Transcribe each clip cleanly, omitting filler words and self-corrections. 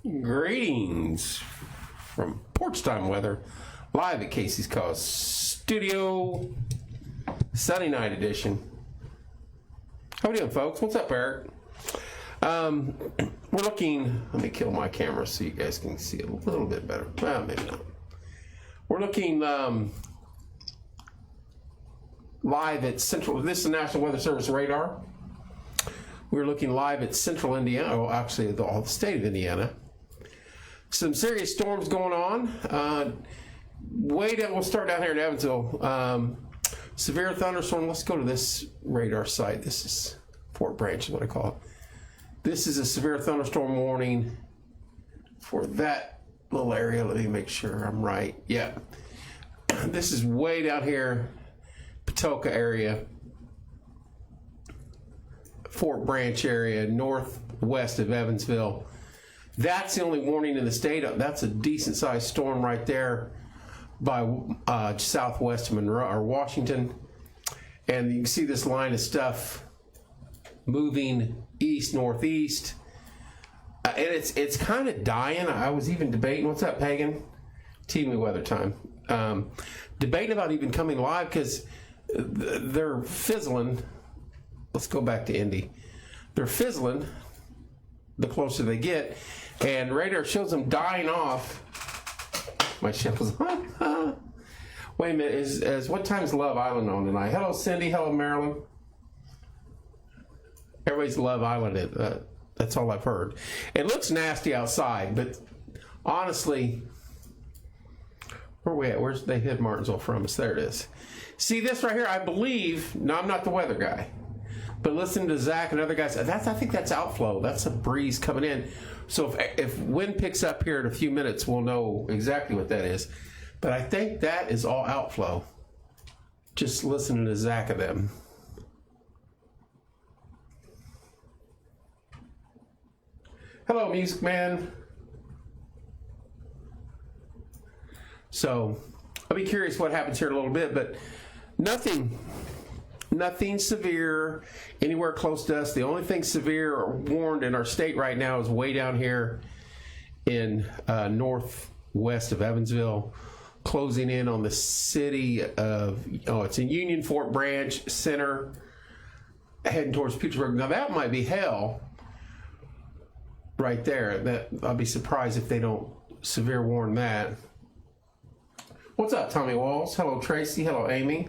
Greetings from Porch Time Weather, live at Casey's Cause Studio, Sunny Night Edition. How we doing, folks? What's up, Eric? We're looking, let me kill my camera so you guys can see it a little bit better. Well, maybe not. We're looking live at Central, this is the National Weather Service radar. We're looking live at Central Indiana, well, actually the whole state of Indiana. Some serious storms going on. Way down, we'll start down here in Evansville. Severe thunderstorm. Let's go to this radar site. This is Fort Branch, is what I call it. This is a severe thunderstorm warning for that little area. Let me make sure I'm right. Yeah. This is way down here, Patoka area, Fort Branch area, northwest of Evansville. That's the only warning in the state. That's a decent sized storm right there by southwest of Monroe or Washington. And you can see this line of stuff moving east, northeast. And it's kind of dying. I was even debating, what's up, Pagan? TV weather time. Debating about even coming live because they're fizzling. Let's go back to Indy. They're fizzling the closer they get, and radar shows them dying off. My shell's on. Wait a minute, is what time's Love Island on tonight? Hello, Cindy. Hello, Marilyn. Everybody's Love Island. That's all I've heard. It looks nasty outside, but honestly, where are we at? Where's they hid Martinsville from us? There it is. See this right here? I believe. No, I'm not the weather guy. But listen to Zach and other guys. I think that's outflow. That's a breeze coming in. So if wind picks up here in a few minutes, we'll know exactly what that is. But I think that is all outflow. Just listening to Zach and them. Hello, Music Man. So I'll be curious what happens here in a little bit, but nothing severe anywhere close to us. The only thing severe or warned in our state right now is way down here in northwest of Evansville, closing in on the city of, it's in Union, Fort Branch, Center, heading towards Petersburg. Now that might be hell right there. That I'll be surprised if they don't severe warn that. What's up, Tommy Walls? Hello, Tracy. Hello, Amy.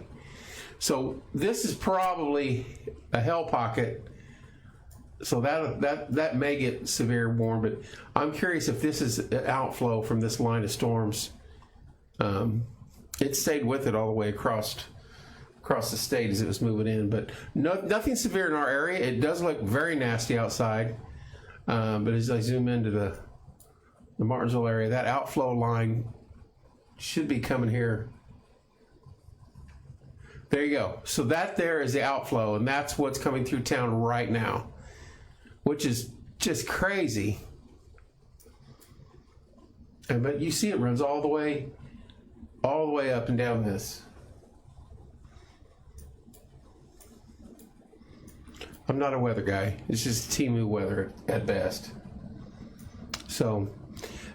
So this is probably a hell pocket. So that may get severe warm, but I'm curious if this is an outflow from this line of storms. It stayed with it all the way across the state as it was moving in, but nothing severe in our area. It does look very nasty outside, but as I zoom into the Martinsville area, that outflow line should be coming here. There you go. So that there is the outflow, and that's what's coming through town right now, which is just crazy. But you see it runs all the way up and down this. I'm not a weather guy. It's just Timu weather at best. So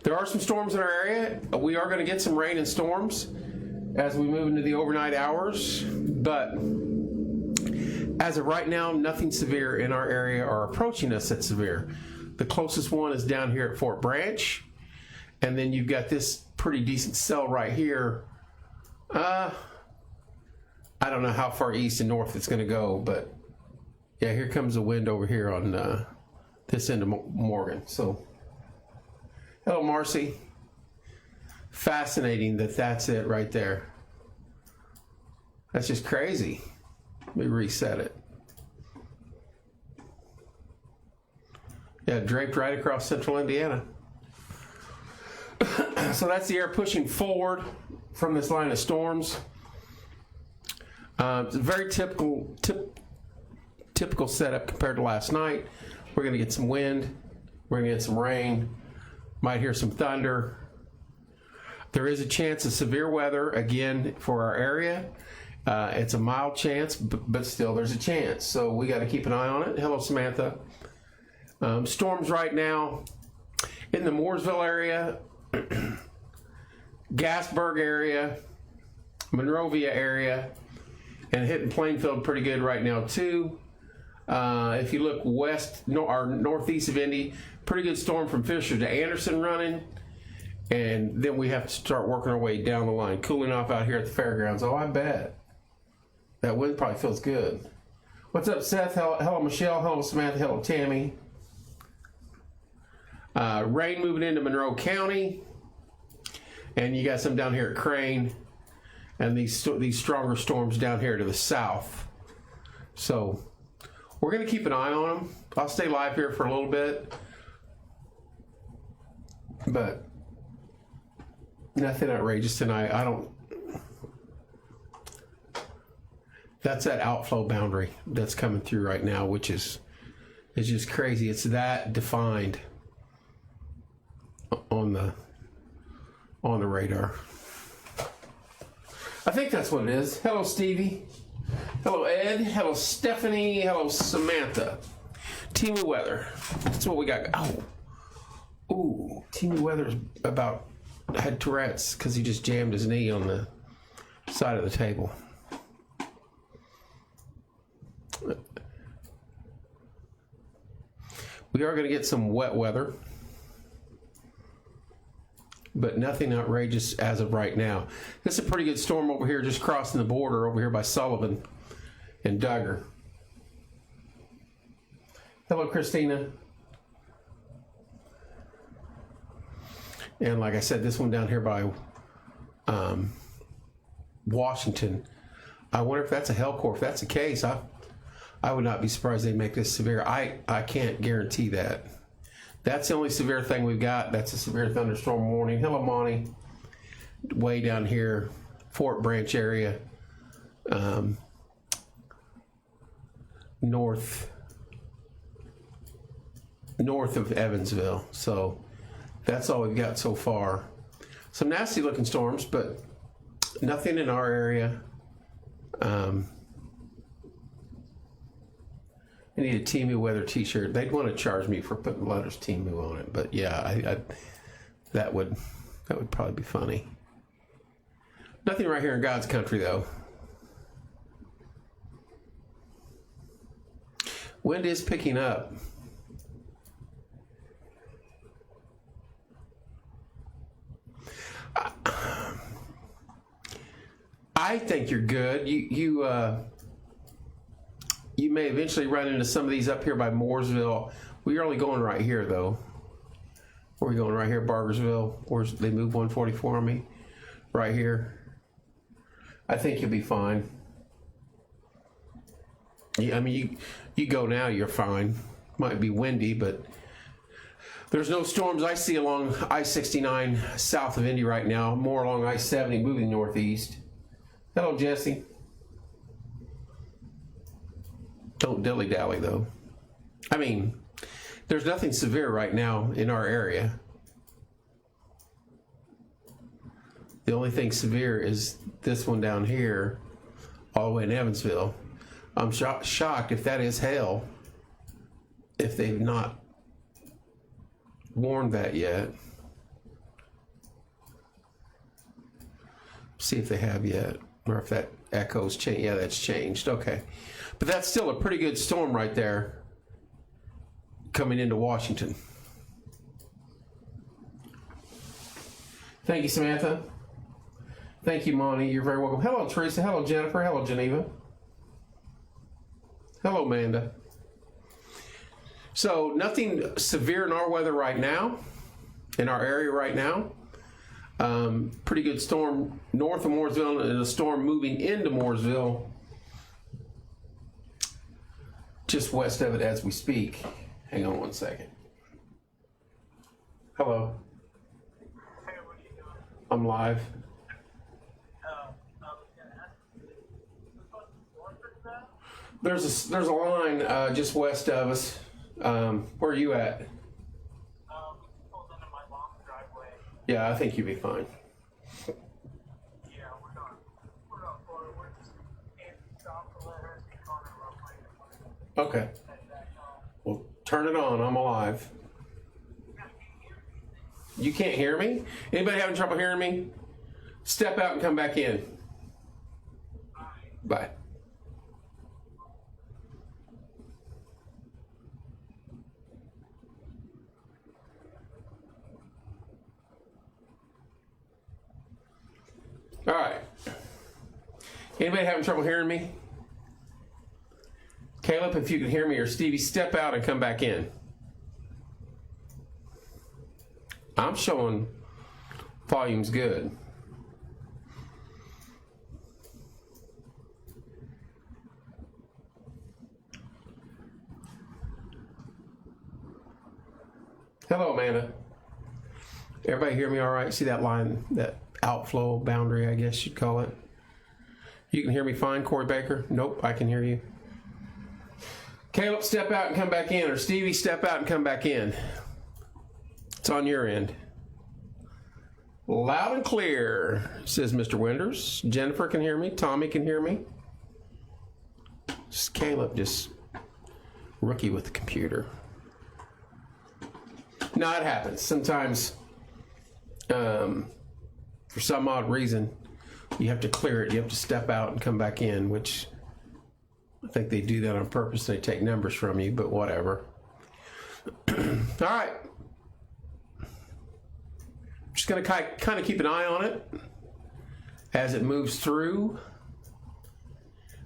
there are some storms in our area. We are going to get some rain and storms as we move into the overnight hours, but as of right now, nothing severe in our area or approaching us that's severe. The closest one is down here at Fort Branch, and then you've got this pretty decent cell right here. I don't know how far east and north it's going to go, but yeah, here comes the wind over here on this end of Morgan. So, hello, Marcy. Fascinating that's it right there. That's just crazy. Let me reset it. Yeah, draped right across central Indiana. So that's the air pushing forward from this line of storms. It's a very typical setup compared to last night. We're going to get some wind. We're going to get some rain. Might hear some thunder. There is a chance of severe weather again for our area. It's a mild chance, but still there's a chance. So we got to keep an eye on it. Hello, Samantha. Storms right now in the Mooresville area, Gasburg area, Monrovia area, and hitting Plainfield pretty good right now too. If you look west or northeast of Indy, pretty good storm from Fisher to Anderson running. And then we have to start working our way down the line, cooling off out here at the fairgrounds. Oh, I bet. That wind probably feels good. What's up, Seth? Hello, Michelle. Hello, Samantha. Hello, Tammy. Rain moving into Monroe County. And you got some down here at Crane. And these stronger storms down here to the south. So we're going to keep an eye on them. I'll stay live here for a little bit. But nothing outrageous tonight. That's that outflow boundary that's coming through right now, which is just crazy. It's that defined on the radar. I think that's what it is. Hello, Stevie. Hello, Ed. Hello, Stephanie. Hello, Samantha. Teamy Weather. That's what we got. Oh. Ooh, Teamy Weather's had Tourette's because he just jammed his knee on the side of the table. We are going to get some wet weather, but nothing outrageous as of right now. This is a pretty good storm over here, just crossing the border over here by Sullivan and Duggar. Hello, Christina. And like I said, this one down here by Washington, I wonder if that's a Hellcore. If that's the case, I would not be surprised they make this severe. I can't guarantee that. That's the only severe thing we've got. That's a severe thunderstorm warning. Hello, Monty. Way down here, Fort Branch area, north of Evansville. So that's all we've got so far. Some nasty looking storms, but nothing in our area. I need a Teamy Weather t-shirt. They'd want to charge me for putting the letters Teamy on it, but yeah, that would probably be funny. Nothing right here in God's country though. Wind is picking up. I think you're good. You may eventually run into some of these up here by Mooresville. We're only going right here though. Where are we going? Right here, Bargersville. Where's they move 144 on me? Right here. I think you'll be fine. Yeah, I mean, you go now, you're fine. Might be windy, but there's no storms I see along I-69 south of Indy right now. More along I-70 moving northeast. Hello, Jesse. Don't dilly-dally, though. I mean, there's nothing severe right now in our area. The only thing severe is this one down here, all the way in Evansville. I'm shocked if that is hail, if they've not warned that yet. See if they have yet, or if that echo's changed. Yeah, that's changed. Okay. But that's still a pretty good storm right there coming into Washington. Thank you, Samantha. Thank you, Monty. You're very welcome. Hello, Teresa. Hello, Jennifer. Hello, Geneva. Hello, Amanda. So nothing severe in our weather right now, in our area right now. Pretty good storm north of Mooresville and a storm moving into Mooresville just west of it as we speak. Hang on one second. Hello. Hey, what are you doing? I'm live. I was going to ask you, is this supposed to warn for that? There's a line just west of us. Where are you at? Pulled into my mom's driveway. Yeah, I think you'll be fine. Yeah, we're going forward. We're just in stop to let her speak on her real quick. Okay. Well, turn it on. I'm alive. You can't hear me? Anybody having trouble hearing me? Step out and come back in. Bye. All right. Anybody having trouble hearing me? Caleb, if you can hear me, or Stevie, step out and come back in. I'm showing volume's good. Hello, Amanda. Everybody hear me all right? See that line, that outflow boundary, I guess you'd call it? You can hear me fine, Corey Baker? Nope, I can hear you. Caleb, step out and come back in, or Stevie, step out and come back in. It's on your end. Loud and clear, says Mr. Winters. Jennifer can hear me. Tommy can hear me. Just Caleb, just rookie with the computer. No, it happens. Sometimes, for some odd reason, you have to clear it. You have to step out and come back in, which I think they do that on purpose. They take numbers from you, but whatever. All right. Just going to kind of keep an eye on it as it moves through.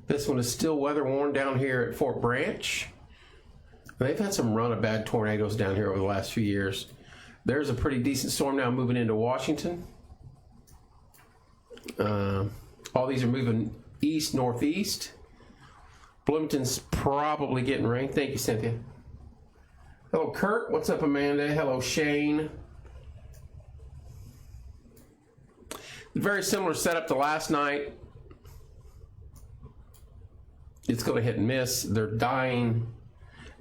This one is still weather worn down here at Fort Branch. They've had some run of bad tornadoes down here over the last few years. There's a pretty decent storm now moving into Washington. All these are moving east, northeast. Bloomington's probably getting rain. Thank you, Cynthia. Hello, Kurt. What's up, Amanda? Hello, Shane. Very similar setup to last night. It's going to hit and miss. They're dying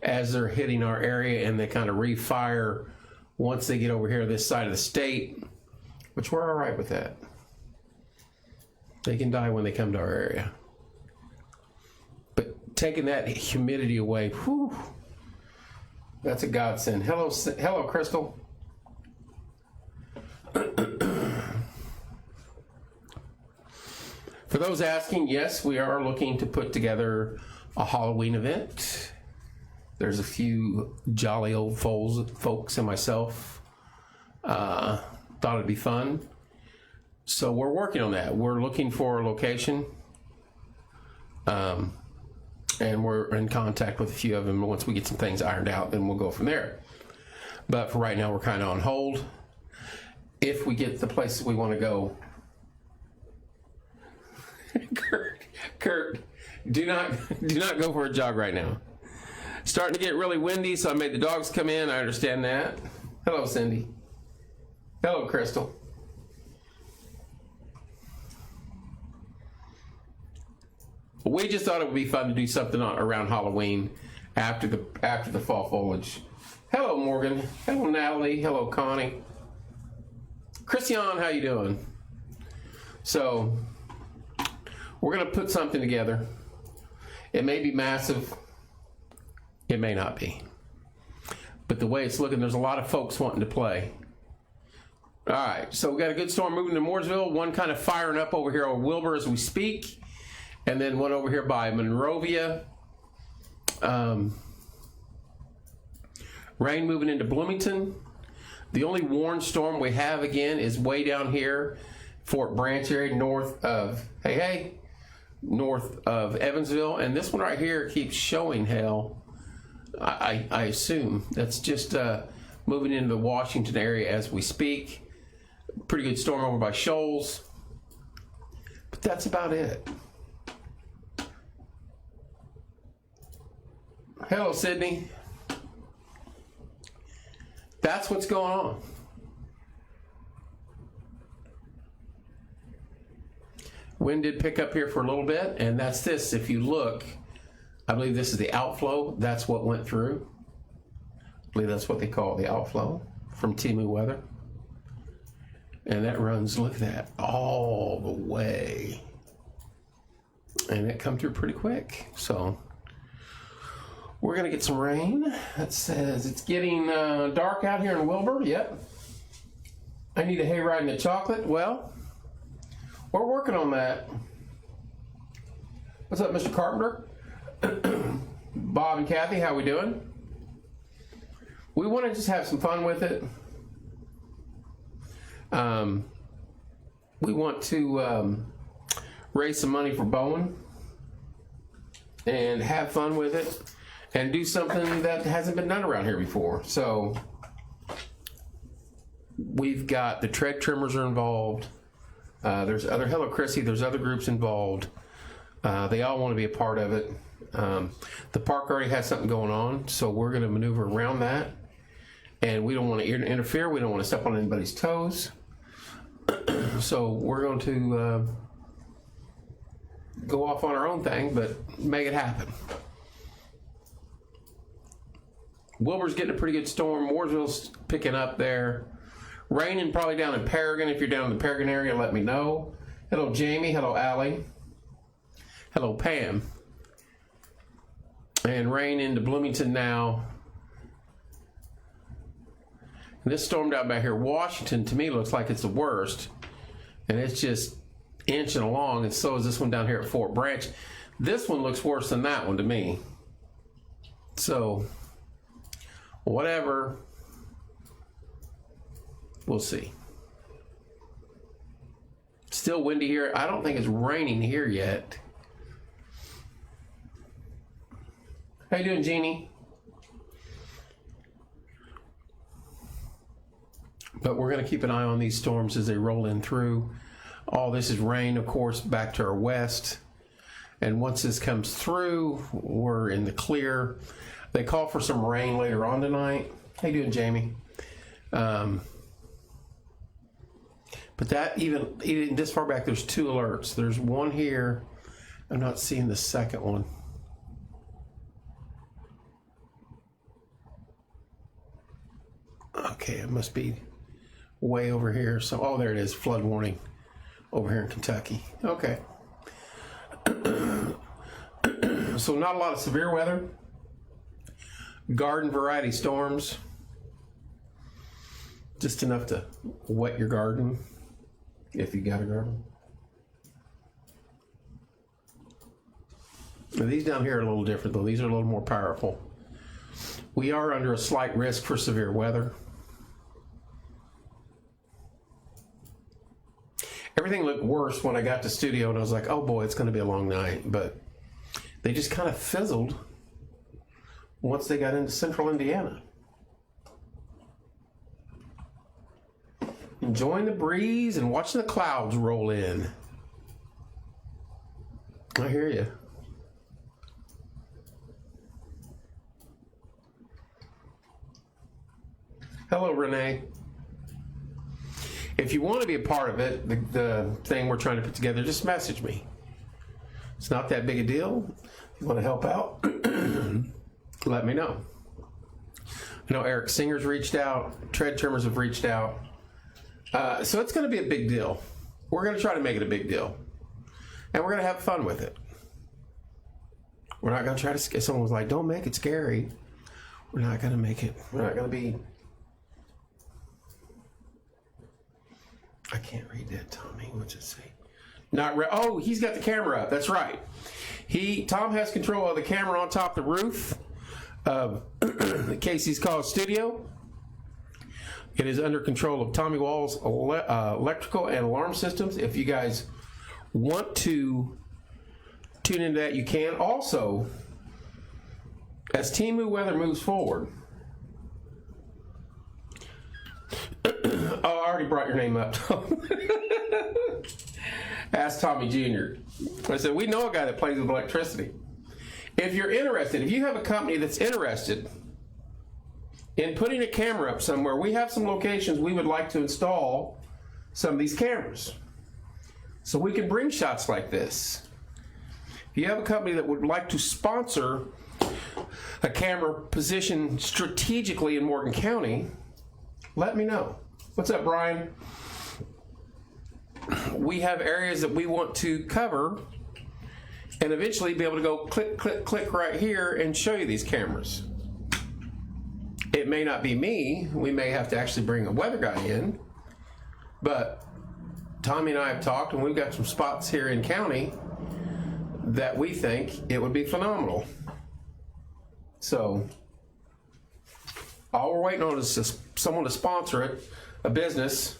as they're hitting our area, and they kind of refire once they get over here to this side of the state, which we're all right with that. They can die when they come to our area. But taking that humidity away, whew, that's a godsend. Hello, Crystal. For those asking, yes, we are looking to put together a Halloween event. There's a few jolly old folks and myself thought it'd be fun. So we're working on that. We're looking for a location. And we're in contact with a few of them. Once we get some things ironed out, then we'll go from there. But for right now, we're kind of on hold. If we get the places we want to go, Kurt, do not go for a jog right now. Starting to get really windy, so I made the dogs come in. I understand that. Hello, Cindy. Hello, Crystal. We just thought it would be fun to do something around Halloween after the fall foliage. Hello, Morgan. Hello, Natalie. Hello, Connie. Christian, how you doing? So we're going to put something together. It may be massive. It may not be. But the way it's looking, there's a lot of folks wanting to play. All right, so we got a good storm moving to Mooresville. One kind of firing up over here on Wilbur as we speak. And then one over here by Monrovia. Rain moving into Bloomington. The only warned storm we have again is way down here, Fort Branch area, north of Evansville. And this one right here keeps showing hail. I assume that's just moving into the Washington area as we speak. Pretty good storm over by Shoals. But that's about it. Hello, Sydney. That's what's going on. Wind did pick up here for a little bit, and that's this. If you look, I believe this is the outflow. That's what went through. I believe that's what they call the outflow from Timu weather. And that runs, look at that, all the way. And it come through pretty quick. So we're going to get some rain. It says it's getting dark out here in Wilbur. Yep. I need a hayride and a chocolate. Well, we're working on that. What's up, Mr. Carpenter? Bob and Kathy, how we doing? We want to just have some fun with it. We want to raise some money for Bowen and have fun with it and do something that hasn't been done around here before. So we've got the tread trimmers are involved. There's other, hello Chrissy, there's other groups involved. They all want to be a part of it. The park already has something going on, so we're going to maneuver around that. And we don't want to interfere. We don't want to step on anybody's toes. So we're going to go off on our own thing, but make it happen. Wilbur's getting a pretty good storm. Mooresville's picking up there. Raining probably down in Paragon. If you're down in the Paragon area, let me know. Hello, Jamie. Hello, Allie. Hello, Pam. And rain into Bloomington now. And this storm down back here, Washington, to me looks like it's the worst. And it's just inching along, and so is this one down here at Fort Branch. This one looks worse than that one to me. So, whatever. We'll see. Still windy here. I don't think it's raining here yet. How you doing, Jeannie? But we're going to keep an eye on these storms as they roll in through. All this is rain, of course, back to our west. And once this comes through, we're in the clear. They call for some rain later on tonight. How you doing, Jamie? But that, even this far back, there's 2 alerts. There's one here. I'm not seeing the second one. Okay, it must be way over here. So, oh, there it is. Flood warning over here in Kentucky. Okay. So not a lot of severe weather. Garden variety storms. Just enough to wet your garden, if you got a garden. Now, these down here are a little different, though. These are a little more powerful. We are under a slight risk for severe weather. Everything looked worse when I got to studio, and I was like, oh boy, it's going to be a long night. But they just kind of fizzled once they got into central Indiana. Enjoying the breeze and watching the clouds roll in. I hear you. Hello, Renee. If you want to be a part of it, the thing we're trying to put together, just message me. It's not that big a deal. If you want to help out, let me know. I know Eric Singer's reached out. Tread Trimmers have reached out. So it's going to be a big deal. We're going to try to make it a big deal. And we're going to have fun with it. We're not going to try to scare. Someone was like, don't make it scary. We're not going to make it. We're not going to be. I can't read that, Tommy. What's it say? Oh, he's got the camera up. That's right. Tom has control of the camera on top of the roof of Casey's College Studio. It is under control of Tommy Wall's electrical and alarm systems. If you guys want to tune into that, you can. Also, as Timu Weather moves forward, oh, I already brought your name up. Ask Tommy Jr. I said, we know a guy that plays with electricity. If you're interested, if you have a company that's interested in putting a camera up somewhere, we have some locations we would like to install some of these cameras so we can bring shots like this. If you have a company that would like to sponsor a camera positioned strategically in Morgan County, let me know. What's up, Brian? We have areas that we want to cover and eventually be able to go click, click, click right here and show you these cameras. It may not be me. We may have to actually bring a weather guy in. But Tommy and I have talked, and we've got some spots here in county that we think it would be phenomenal. So all we're waiting on is just someone to sponsor it, a business.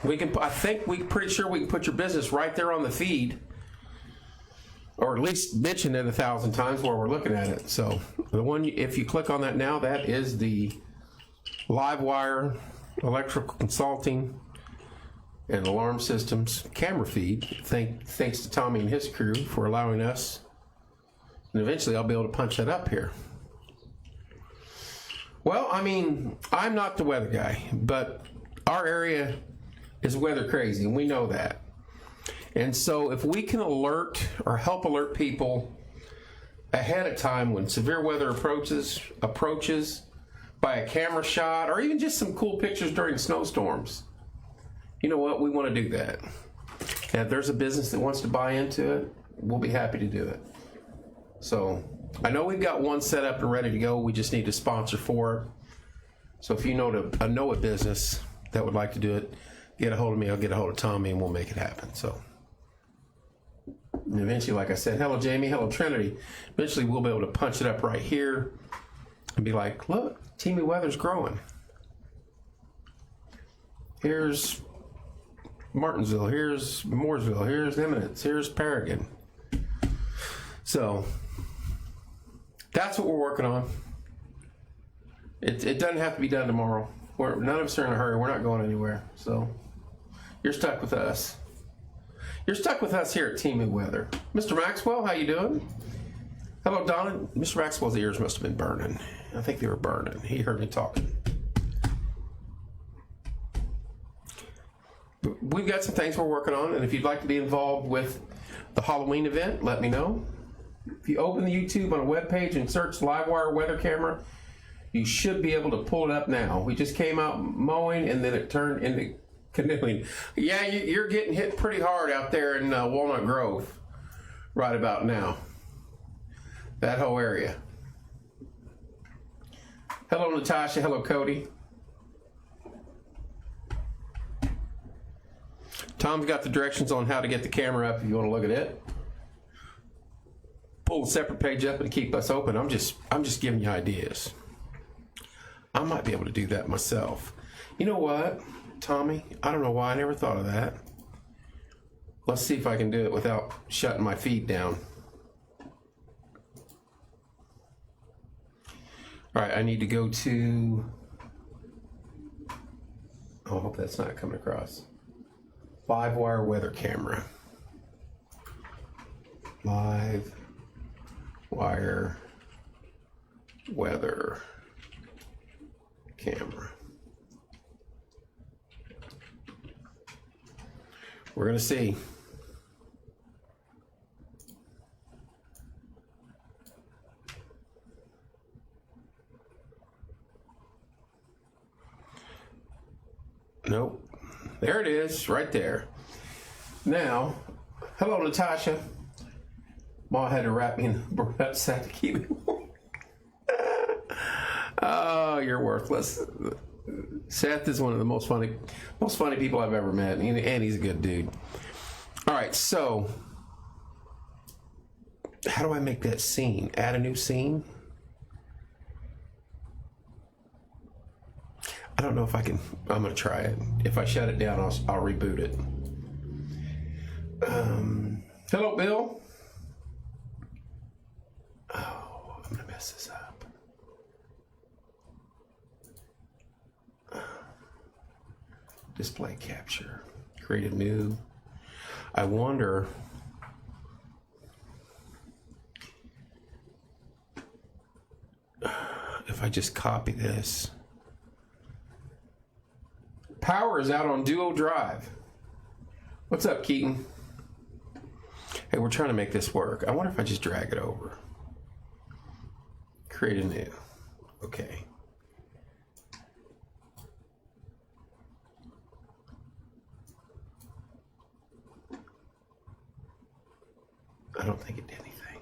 We can. I think we're pretty sure we can put your business right there on the feed, or at least mention it 1,000 times while we're looking at it. So the one, if you click on that now, that is the Livewire Electrical Consulting and Alarm Systems camera feed. Thanks to Tommy and his crew for allowing us. And eventually I'll be able to punch that up here. Well, I mean, I'm not the weather guy, but our area is weather crazy, and we know that. And so if we can alert or help alert people ahead of time when severe weather approaches by a camera shot, or even just some cool pictures during snowstorms, you know what? We want to do that. And if there's a business that wants to buy into it, we'll be happy to do it. So I know we've got one set up and ready to go. We just need a sponsor for it. So if you know a business that would like to do it, get a hold of me. I'll get a hold of Tommy, and we'll make it happen. So and eventually, like I said, hello Jamie, hello Trinity. Eventually we'll be able to punch it up right here and be like, look, Teamy Weather's growing. Here's Martinsville, here's Mooresville, here's Eminence, here's Paragon. So that's what we're working on. It doesn't have to be done tomorrow. None of us are in a hurry. We're not going anywhere. So you're stuck with us. You're stuck with us here at Teamy Weather. Mr. Maxwell, how you doing? Hello, Donna. Mr. Maxwell's ears must have been burning. I think they were burning. He heard me talking. We've got some things we're working on, and if you'd like to be involved with the Halloween event, let me know. If you open the YouTube on a web page and search Livewire weather camera, you should be able to pull it up now. We just came out mowing, and then it turned into canoeing. Yeah, you're getting hit pretty hard out there in Walnut Grove right about now. That whole area. Hello, Natasha. Hello, Cody. Tom's got the directions on how to get the camera up if you want to look at it. Pull a separate page up and keep us open. I'm just giving you ideas. I might be able to do that myself. You know what, Tommy? I don't know why I never thought of that. Let's see if I can do it without shutting my feed down. All right, I need to go to... Oh, I hope that's not coming across. Livewire weather camera. Livewire weather camera. We're going to see. Nope. There it is, right there. Now, hello, Natasha. Ma had to wrap me in a burlap sack to keep it warm. Oh, you're worthless. Seth is one of the most funny people I've ever met, and he's a good dude. All right, so how do I make that scene? Add a new scene? I don't know if I can. I'm going to try it. If I shut it down, I'll reboot it. Hello, Bill. Oh, I'm going to mess this up. Display capture. Create a new. I wonder. If I just copy this. Power is out on Duo Drive. What's up, Keaton? Hey, we're trying to make this work. I wonder if I just drag it over. Create a new. Okay. I don't think it did anything.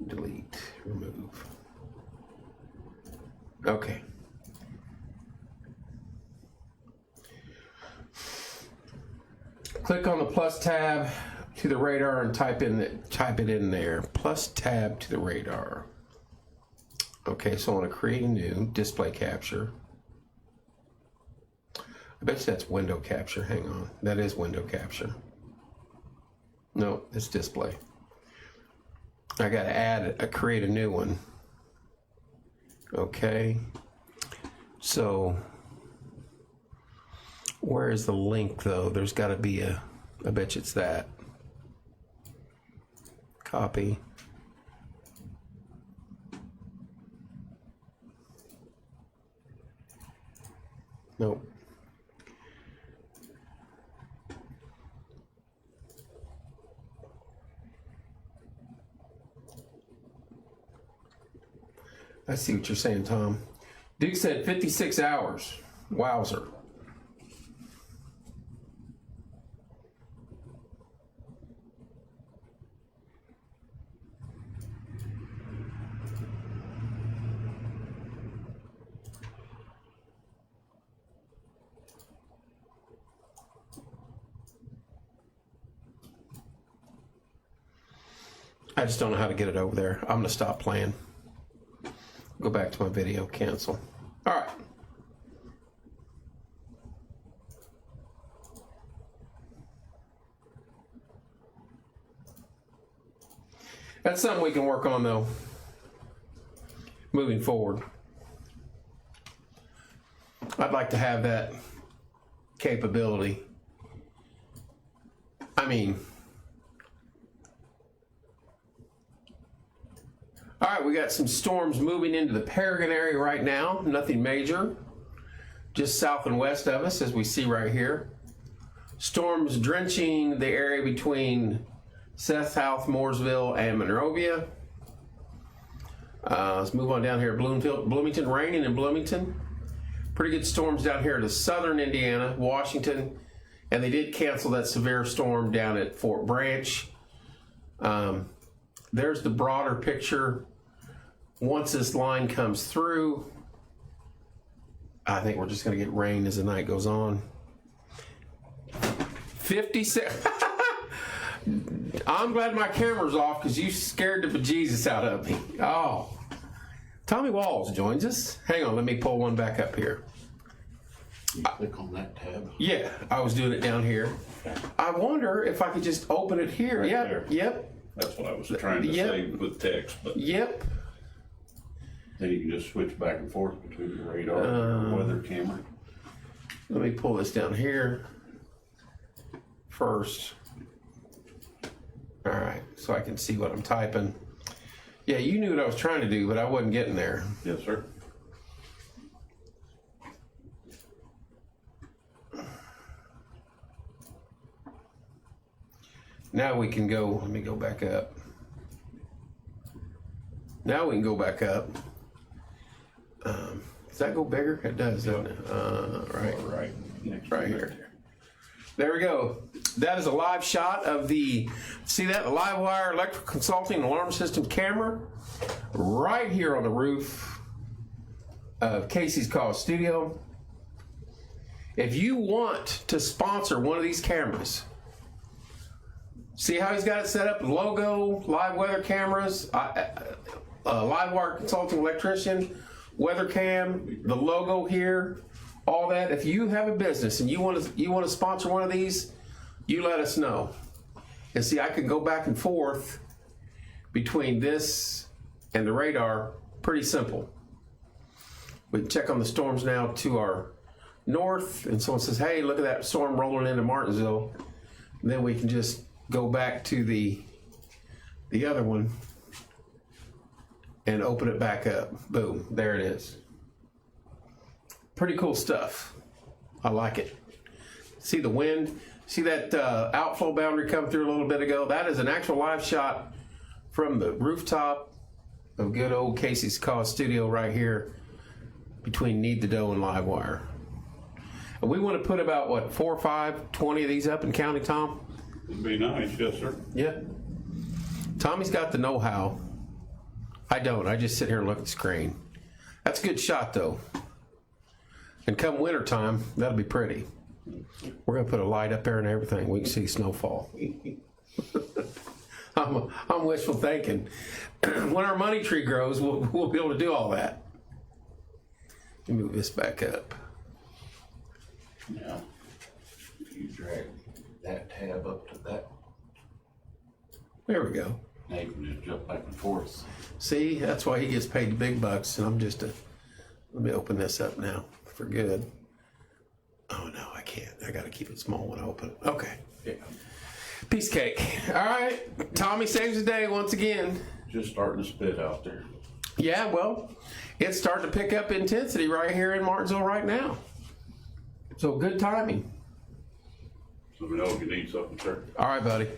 Delete, remove. Okay. Click on the plus tab to the radar and type it in there. Plus tab to the radar. Okay, so I want to create a new display capture. I bet you that's window capture. Hang on. That is window capture. No, it's display. I got to create a new one. Okay. So, where is the link though? There's got to be I bet you it's that. Copy. Nope. I see what you're saying, Tom. Duke said 56 hours. Wowzer. I just don't know how to get it over there. I'm going to stop playing. Go back to my video, cancel. All right. That's something we can work on though, moving forward. I'd like to have that capability. I mean, all right, we got some storms moving into the Paragon area right now. Nothing major, just south and west of us, as we see right here. Storms drenching the area between South Mooresville and Monrovia. Let's move on down here. Bloomington, raining in Bloomington. Pretty good storms down here to southern Indiana, Washington, and they did cancel that severe storm down at Fort Branch. There's the broader picture. Once this line comes through, I think we're just going to get rain as the night goes on. 56. I'm glad my camera's off because you scared the bejesus out of me. Oh. Tommy Walls joins us. Hang on, let me pull one back up here. You click on that tab. Yeah, I was doing it down here. I wonder if I could just open it here. Right Yep, there. yep, That's what I was trying to say with text, but yep. then you can just switch back and forth between your radar and your weather camera. Let me pull this down here first. All right, so I can see what I'm typing. Yeah, you knew what I was trying to do, but I wasn't getting there. Yes, sir. Now we can go, let me go back up. Now we can go back up. Does that go bigger? It does, doesn't it? Right. Right. Next Right here. There we go. That is a live shot of the, see that? The live wire electrical consulting alarm system camera right here on the roof of Casey's Call Studio. If you want to sponsor one of these cameras, see how he's got it set up? Logo, live weather cameras, live wire consulting electrician, weather cam, the logo here, all that. If you have a business and you want to sponsor one of these, you let us know. And see, I can go back and forth between this and the radar. Pretty simple. We can check on the storms now to our north, and someone says, hey, look at that storm rolling into Martinsville. And then we can just go back to the other one and open it back up. Boom, there it is. Pretty cool stuff. I like it. See the wind? See that outflow boundary come through a little bit ago? That is an actual live shot from the rooftop of good old Casey's Call Studio right here between Need the Dough and Livewire. And we want to put about, what, 4 or 5, 20 of these up in County, Tom? It'd be nice, yes, sir. Yeah. Tommy's got the know-how. I don't. I just sit here and look at the screen. That's a good shot though. And come wintertime, that'll be pretty. We're gonna put a light up there and everything. We can see snowfall. I'm wishful thinking. When our money tree grows, we'll be able to do all that. Let me move this back up. Now, if you drag that tab up to that, There we go. now you can just jump back and forth. See, that's why he gets paid the big bucks, and I'm just a. Let me open this up now for good. Oh no, I can't. I got to keep it small when I open it. Okay. Yeah. Piece of cake. All right. Tommy saves the day once again. Just starting to spit out there. Yeah, well, it's starting to pick up intensity right here in Martinsville right now. So good timing. So we know if you need something, sir. All right, buddy.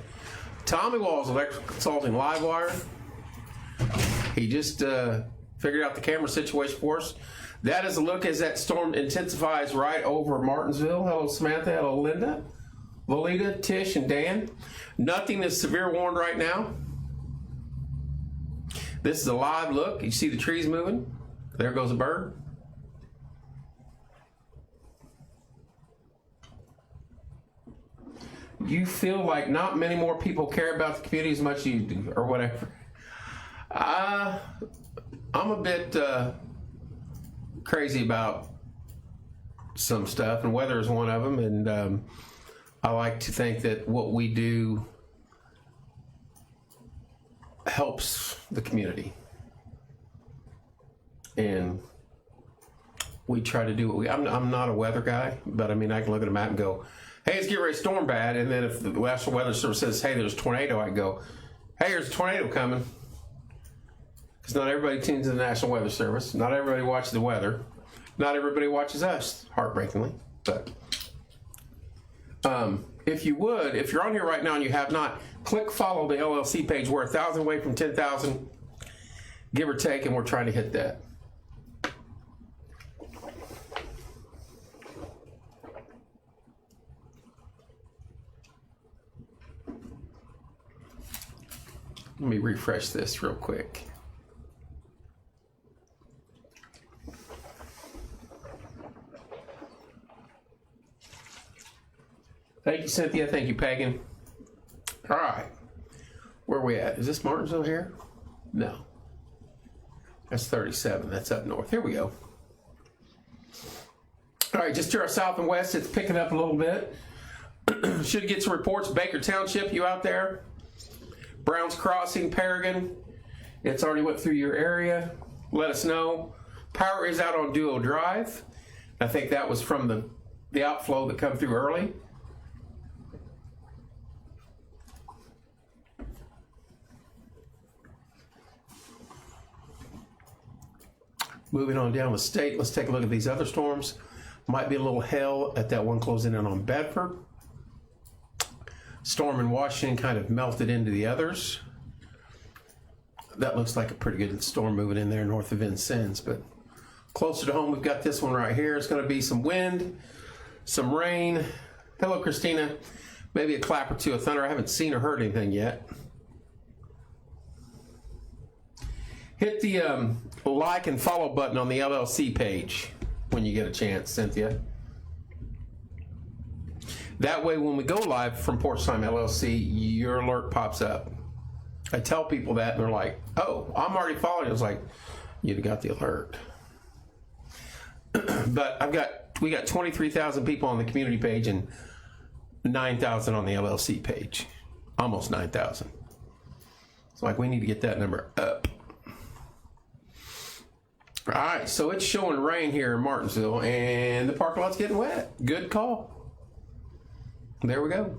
Tommy Walls, Electrical Consulting Livewire. He just figured out the camera situation for us. That is a look as that storm intensifies right over Martinsville. Hello, Samantha. Hello, Linda. Lolita, Tish, and Dan. Nothing is severe warned right now. This is a live look. You see the trees moving. There goes a bird. You feel like not many more people care about the community as much as you do, or whatever. I'm a bit crazy about some stuff, and weather is one of them. And I like to think that what we do helps the community, and we try to do what we. I'm not a weather guy, but I mean I can look at a map and go, "Hey, it's getting ready to storm bad." And then if the National Weather Service says, "Hey, there's a tornado," I can go, "Hey, there's a tornado coming." Because not everybody tunes in the National Weather Service. Not everybody watches the weather. Not everybody watches us, heartbreakingly. But if you would, if you're on here right now and you have not, click follow the LLC page. We're 1,000 away from 10,000, give or take, and we're trying to hit that. Let me refresh this real quick. Thank you, Cynthia. Thank you, Pagan. All right. Where are we at? Is this Martinsville here? No. That's 37. That's up north. Here we go. All right, just to our south and west, it's picking up a little bit. Should get some reports. Baker Township, you out there? Browns Crossing, Paragon. It's already went through your area. Let us know. Power is out on Duo Drive. I think that was from the outflow that come through early. Moving on down the state, let's take a look at these other storms. Might be a little hell at that one closing in on Bedford. Storm in Washington kind of melted into the others. That looks like a pretty good storm moving in there north of Vincennes, but closer to home, we've got this one right here. It's going to be some wind, some rain. Hello, Christina. Maybe a clap or two of thunder. I haven't seen or heard anything yet. Hit the like and follow button on the LLC page when you get a chance, Cynthia. That way, when we go live from Porch Time LLC, your alert pops up. I tell people that, and they're like, "Oh, I'm already following." I was like, "You'd have got the alert." But we got 23,000 people on the community page and 9,000 on the LLC page, almost 9,000. It's like we need to get that number up. All right, so it's showing rain here in Martinsville, and the parking lot's getting wet. Good call. There we go.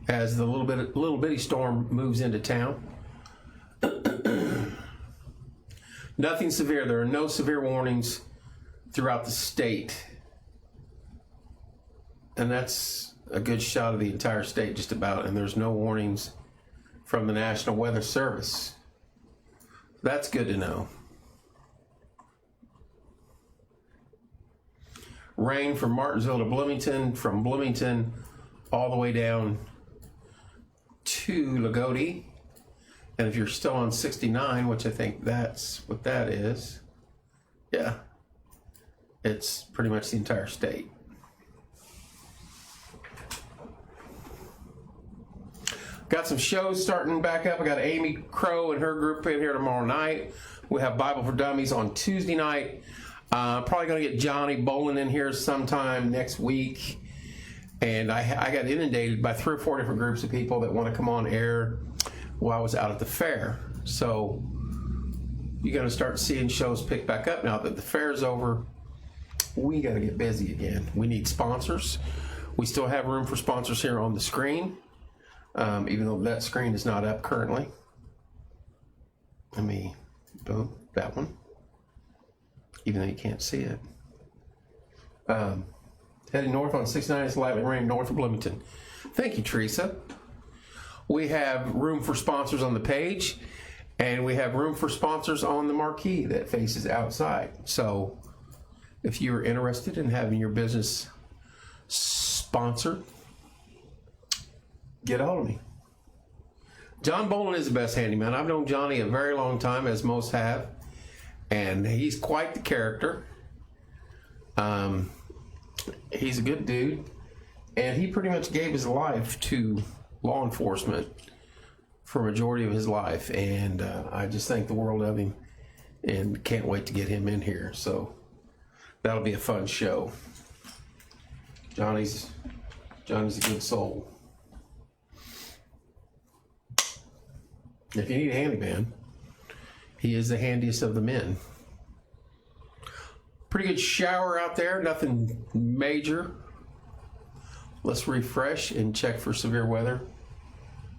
As the little bitty storm moves into town. Nothing severe. There are no severe warnings throughout the state, and that's a good shot of the entire state, just about. And there's no warnings from the National Weather Service. That's good to know. Rain from Martinsville to Bloomington, from Bloomington all the way down to Lagodi. And if you're still on 69, which I think that's what that is, Yeah. It's pretty much the entire state. Got some shows starting back up. I got Amy Crow and her group in here tomorrow night. We have Bible for Dummies on Tuesday night. Probably going to get Johnny Bolin in here sometime next week. And I got inundated by 3 or 4 different groups of people that want to come on air while I was out at the fair. So you're going to start seeing shows pick back up now that the fair's over. We got to get busy again. We need sponsors. We still have room for sponsors here on the screen, even though that screen is not up currently. Let me, boom, that one. Even though you can't see it. Heading north on 69 is lightly rain north of Bloomington. Thank you, Teresa. We have room for sponsors on the page, and we have room for sponsors on the marquee that faces outside. So if you're interested in having your business sponsored, get a hold of me. John Bolin is the best handyman. I've known Johnny a very long time, as most have. And he's quite the character. He's a good dude. And he pretty much gave his life to law enforcement for a majority of his life. And I just think the world of him and can't wait to get him in here. So that'll be a fun show. Johnny's a good soul. If you need a handyman, he is the handiest of the men. Pretty good shower out there, nothing major. Let's refresh and check for severe weather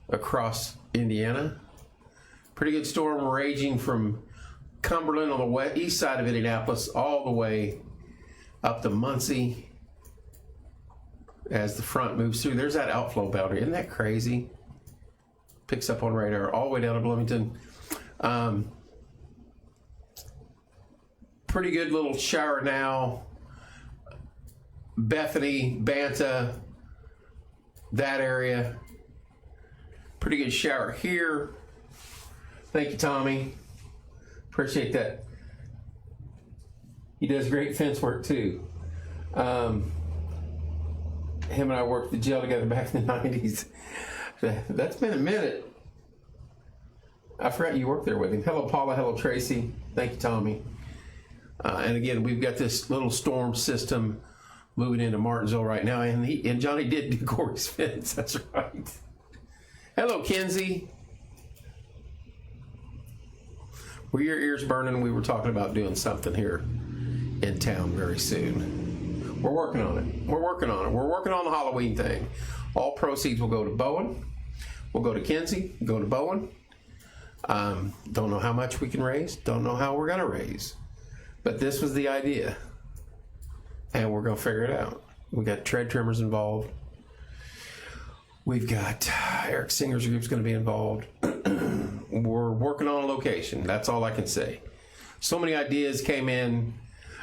across Indiana. Pretty good storm raging from Cumberland on the east side of Indianapolis all the way up to Muncie as the front moves through. There's that outflow boundary. Isn't that crazy? Picks up on radar all the way down to Bloomington. Pretty good little shower now. Bethany, Banta, that area. Pretty good shower here. Thank you, Tommy. Appreciate that. He does great fence work too. Him and I worked the jail together back in the 90s. That's been a minute. I forgot you worked there with him. Hello, Paula. Hello, Tracy. Thank you, Tommy. And again, we've got this little storm system moving into Martinsville right now, and Johnny did do Corey's fence. That's right. Hello, Kenzie. Were your ears burning? We were talking about doing something here in town very soon. We're working on it. We're working on the Halloween thing. All proceeds will go to Bowen. We'll go to Kenzie, go to Bowen. Don't know how much we can raise. Don't know how we're going to raise. But this was the idea. And we're going to figure it out. We got tread trimmers involved. We've got Eric Singer's group's going to be involved. We're working on a location. That's all I can say. So many ideas came in.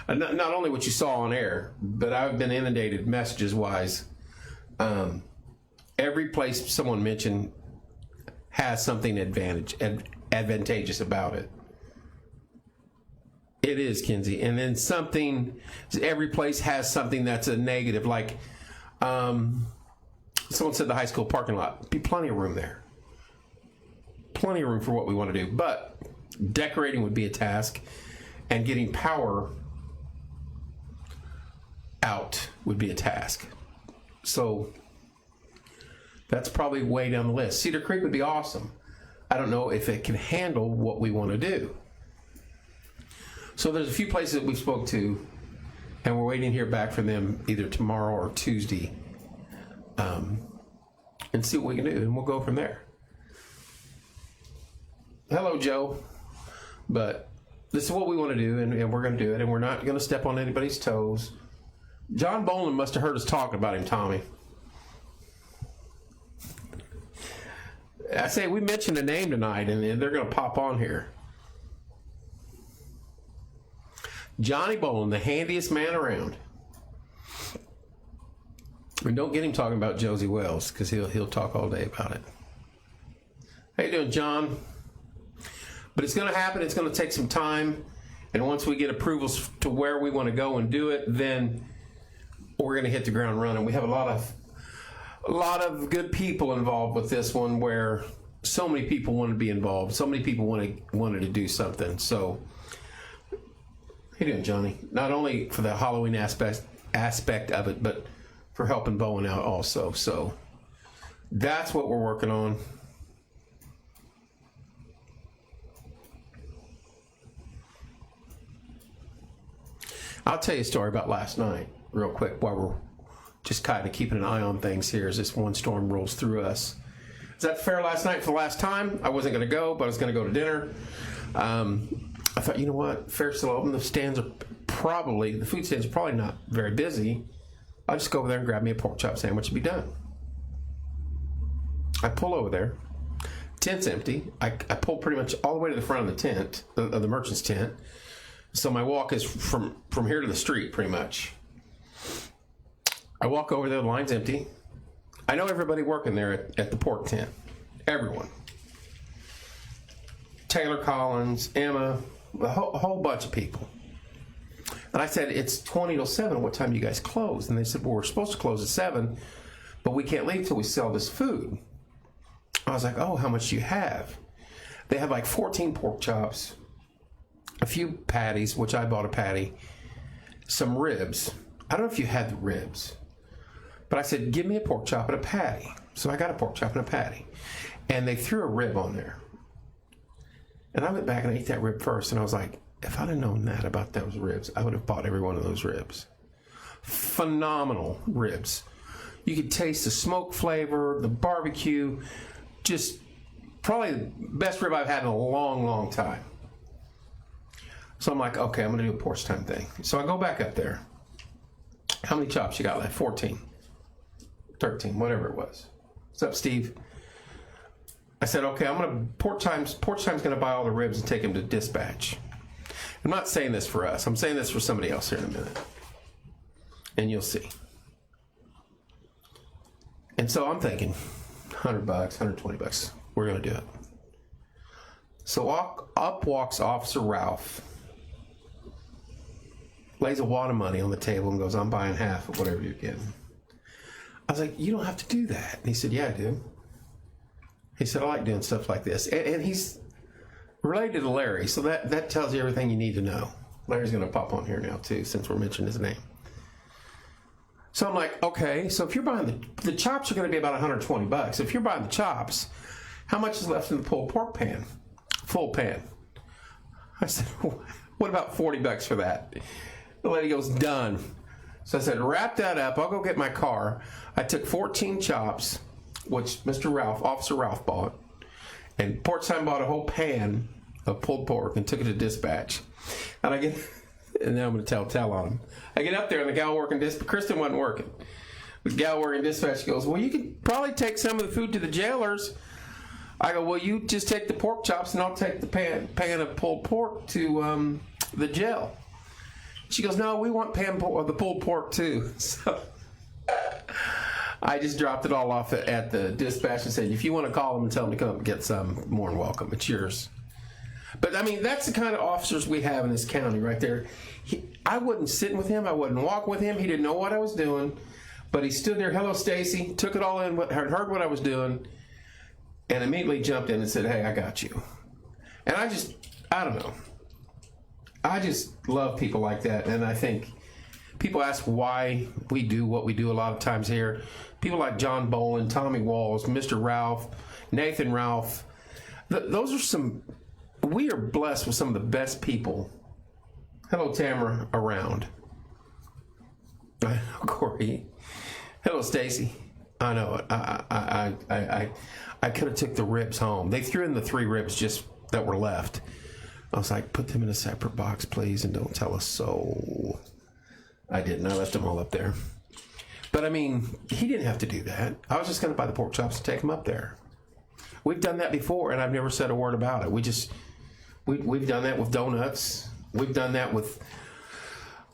Not only what you saw on air, but I've been inundated messages-wise. Every place someone mentioned has something advantageous about it. It is, Kinsey. And then every place has something that's a negative. Like, someone said the high school parking lot. Be plenty of room there. Plenty of room for what we want to do. But decorating would be a task. And getting power out would be a task. So that's probably way down the list. Cedar Creek would be awesome. I don't know if it can handle what we want to do. So there's a few places that we spoke to, and we're waiting to hear back from them either tomorrow or Tuesday, and see what we can do, and we'll go from there. Hello, Joe. But this is what we want to do, and we're going to do it, and we're not going to step on anybody's toes. John Boland must have heard us talking about him, Tommy. I say we mentioned a name tonight, and they're going to pop on here. Johnny Boland, the handiest man around. And don't get him talking about Josie Wells, because he'll talk all day about it. How you doing, John? But it's going to happen. It's going to take some time, And once we get approvals to where we want to go and do it, then we're going to hit the ground running. We have a lot of good people involved with this one, where so many people want to be involved. So many people wanted to do something. So, how you doing, Johnny? Not only for the Halloween aspect of it, but for helping Bowen out also. So that's what we're working on. I'll tell you a story about last night real quick while we're just kind of keeping an eye on things here as this one storm rolls through us. Was at the fair last night for the last time. I wasn't going to go, but I was going to go to dinner. I thought, you know what? Fair's still open. The food stands are probably not very busy. I'll just go over there and grab me a pork chop sandwich and be done. I pull over there. Tent's empty. I pull pretty much all the way to the front of the tent, of the merchant's tent. So my walk is from here to the street, pretty much. I walk over there, the line's empty. I know everybody working there at the pork tent. Everyone. Taylor Collins, Emma, a whole bunch of people. And I said, it's 20 till 7. What time do you guys close? And they said, well, we're supposed to close at 7, but we can't leave till we sell this food. I was like, oh, how much do you have? They have like 14 pork chops, a few patties, which I bought a patty, some ribs. I don't know if you had the ribs, but I said, give me a pork chop and a patty. So I got a pork chop and a patty. And they threw a rib on there. And I went back and I ate that rib first, and I was like, if I'd have known that about those ribs, I would have bought every one of those ribs. Phenomenal ribs. You could taste the smoke flavor, the barbecue, just probably the best rib I've had in a long, long time. So I'm like, okay, I'm going to do a porch time thing. So I go back up there. How many chops you got left? 14, 13, whatever it was. What's up, Steve? I said, okay, Porch Time's going to buy all the ribs and take them to dispatch. I'm not saying this for us. I'm saying this for somebody else here in a minute. And you'll see. And so I'm thinking, $100, $120. We're going to do it. So up walks Officer Ralph, lays a wad of money on the table and goes, I'm buying half of whatever you're getting. I was like, you don't have to do that. And he said, yeah, I do. He said, I like doing stuff like this. And he's related to Larry, so that tells you everything you need to know. Larry's going to pop on here now, too, since we're mentioning his name. So I'm like, okay, so if you're buying the chops are going to be about $120. If you're buying the chops, how much is left in the pulled pork pan? Full pan. I said, what about $40 for that? The lady goes, done. So I said, wrap that up. I'll go get my car. I took 14 chops, which Officer Ralph bought, and Porch Time bought a whole pan of pulled pork and took it to dispatch. And and then I'm going to tell on him. I get up there and the gal working dispatch, Kristen wasn't working. The gal working dispatch goes, well, you could probably take some of the food to the jailers. I go, well, you just take the pork chops and I'll take the pan of pulled pork to the jail. She goes, no, we want the pulled pork too. So I just dropped it all off at the dispatch and said, if you want to call them and tell them to come get some, more than welcome. It's yours. But, I mean, that's the kind of officers we have in this county right there. I wasn't sitting with him. I wasn't walking with him. He didn't know what I was doing. But he stood there, hello, Stacy, took it all in, heard what I was doing, and immediately jumped in and said, hey, I got you. And I don't know. I just love people like that. And I think people ask why we do what we do a lot of times here. People like John Bolin, Tommy Walls, Mr. Ralph, Nathan Ralph. Those are we are blessed with some of the best people. Hello, Tamara, around. Corey. Hello, Stacy. I know it. I could have took the ribs home. They threw in the 3 ribs just that were left. I was like, put them in a separate box, please, and don't tell us so. I didn't. I left them all up there. But, I mean, he didn't have to do that. I was just going to buy the pork chops and take them up there. We've done that before, and I've never said a word about it. We've done that with donuts. We've done that with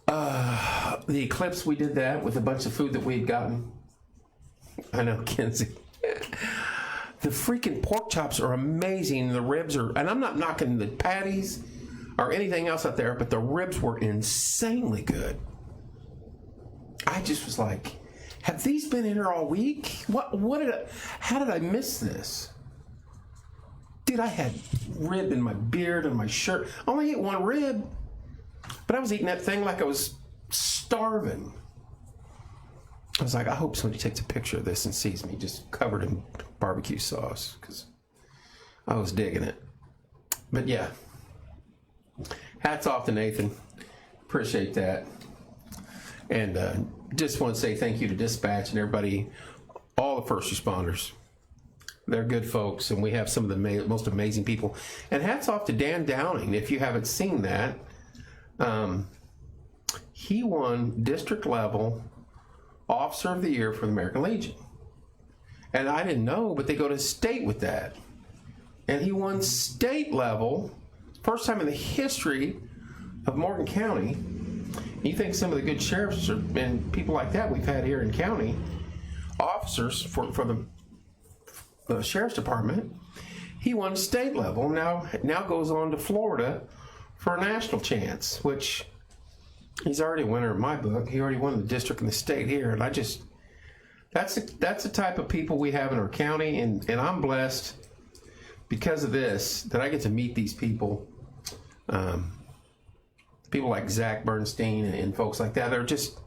the Eclipse. We did that with a bunch of food that we had gotten. I know, Kenzie. The freaking pork chops are amazing. The ribs are, and I'm not knocking the patties. or anything else out there, but the ribs were insanely good. I just was like, have these been in here all week? How did I miss this? Dude, I had rib in my beard and my shirt. I only ate one rib, but I was eating that thing like I was starving. I was like, I hope somebody takes a picture of this and sees me just covered in barbecue sauce, because I was digging it. But yeah, hats off to Nathan. Appreciate that. And just want to say thank you to Dispatch and everybody, all the first responders. They're good folks, and we have some of the most amazing people. And hats off to Dan Downing. If you haven't seen that, he won district level Officer of the Year for the American Legion. And I didn't know, but they go to state with that. And he won state level, first time in the history of Morgan County. You think some of the good sheriffs and people like that we've had here in county, officers for the sheriff's department, he won state level. Now goes on to Florida for a national chance, which he's already a winner in my book. He already won the district and the state here, and that's the type of people we have in our county, and I'm blessed because of this that I get to meet these people. People like Zach Bernstein and folks like that. They're just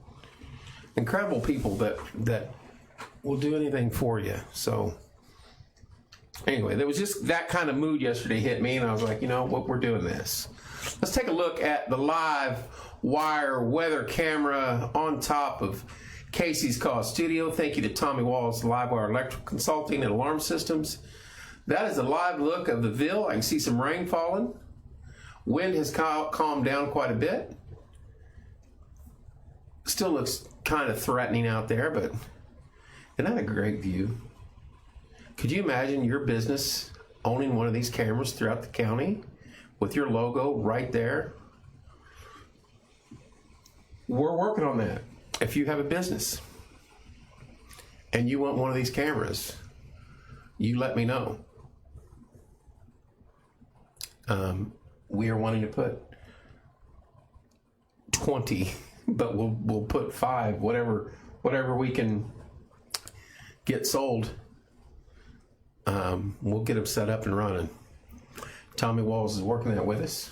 incredible people that will do anything for you. So anyway, there was just that kind of mood yesterday hit me, and I was like, you know what, we're doing this. Let's take a look at the live wire weather camera on top of Casey's Call Studio. Thank you to Tommy Walls, Live Wire Electrical Consulting and Alarm Systems. That is a live look of the Ville. I can see some rain falling. Wind has calmed down quite a bit. Still looks kind of threatening out there, but isn't that a great view? Could you imagine your business owning one of these cameras throughout the county with your logo right there? We're working on that. If you have a business and you want one of these cameras, you let me know. We are wanting to put 20, but we'll put 5, whatever we can get sold. We'll get them set up and running. Tommy Walls is working that with us,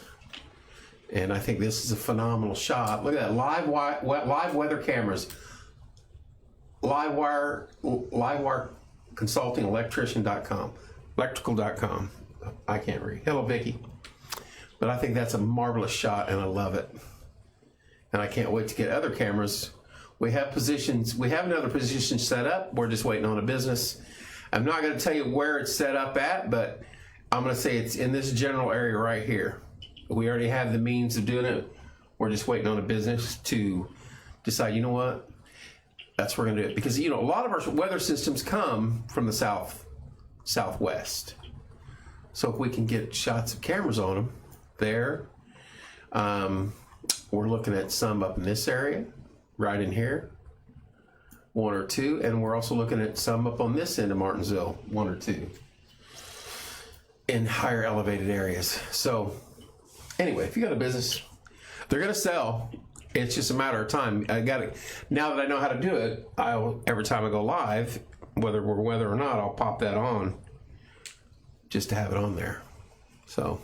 and I think this is a phenomenal shot. Look at that live weather cameras. Live wire consulting electrician.com, electrical.com. I can't read. Hello, Vicky. But I think that's a marvelous shot, and I love it. And I can't wait to get other cameras. We have another position set up. We're just waiting on a business. I'm not going to tell you where it's set up at, but I'm going to say it's in this general area right here. We already have the means of doing it. We're just waiting on a business to decide, you know what, that's where we're going to do it. Because, a lot of our weather systems come from the southwest. So if we can get shots of cameras on them there, we're looking at some up in this area, right in here, 1 or 2, and we're also looking at some up on this end of Martinsville, 1 or 2, in higher elevated areas. So anyway, if you got a business, they're going to sell. It's just a matter of time. Now that I know how to do it, every time I go live, whether we're weather or not, I'll pop that on just to have it on there. So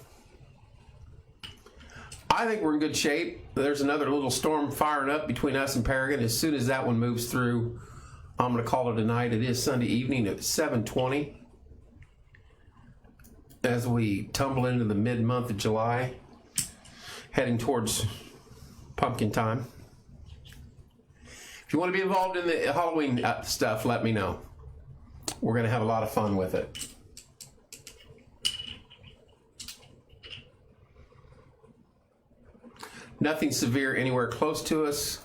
I think we're in good shape. There's another little storm firing up between us and Paragon. As soon as that one moves through, I'm going to call it a night. It is Sunday evening at 7:20 as we tumble into the mid-month of July, heading towards pumpkin time. If you want to be involved in the Halloween stuff, let me know. We're going to have a lot of fun with it. Nothing severe anywhere close to us.